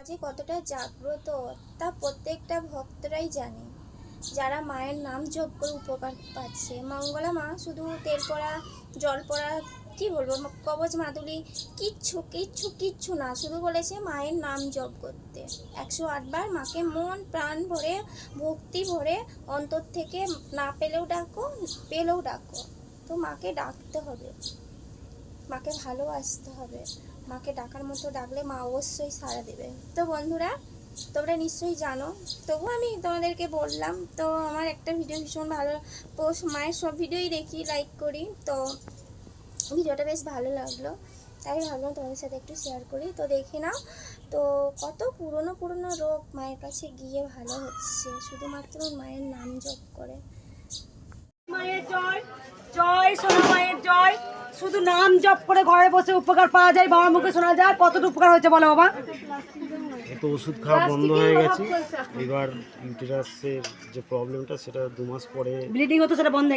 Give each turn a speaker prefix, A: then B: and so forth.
A: যে কতটা জাগ্রত তা প্রত্যেকটা ভক্তরাই জানে, যারা মায়ের নাম জপ করে উপকার পাচ্ছে। মঙ্গলা মা শুধু তেল পড়া, জল পড়া, কি বলবো, কবচ মাদুলি কিচ্ছু কিচ্ছু কিচ্ছু না, শুধু বলেছে মায়ের নাম জপ করতে 108 বার। মাকে মন প্রাণ ভরে, ভক্তি ভরে, অন্তর থেকে না পেলেও ডাকো, পেলেও ডাকো। তো মাকে ডাকতে হবে, মাকে ভালোবাসতে হবে। মাকে ডাকার মতো ডাকলে মা অবশ্যই সাড়া দেবে। তো বন্ধুরা, তোমরা নিশ্চয়ই জানো, তবু আমি তোমাদেরকে বললাম। তো আমার একটা ভিডিও ভীষণ ভালো, পোস্ট মায়ের সব ভিডিওই দেখি, লাইক করি। তো ভিডিওটা বেশ ভালো লাগলো, তাই ভাবলাম তোমাদের সাথে একটু শেয়ার করি। তো দেখে নাও, তো কত পুরনো পুরনো রোগ মায়ের কাছে গিয়ে ভালো হচ্ছে শুধুমাত্র মায়ের নাম জপ করে।
B: মায়ের জয়, জয় সোনা মায়ের জয়। শুধু নাম জপ করে ঘরে বসে উপকার পাওয়া যায়, বাবার মুখে শোনা যায়। কতটা উপকার হয়েছে বলো বাবা?
C: তো ওষুধ খাওয়া বন্ধ হয়ে গেছে, এবার ইউটেরাসের যে প্রবলেমটা সেটা 2 মাস পরে
B: ব্লিডিং হতো, সেটা বন্ধ হয়ে গেছে।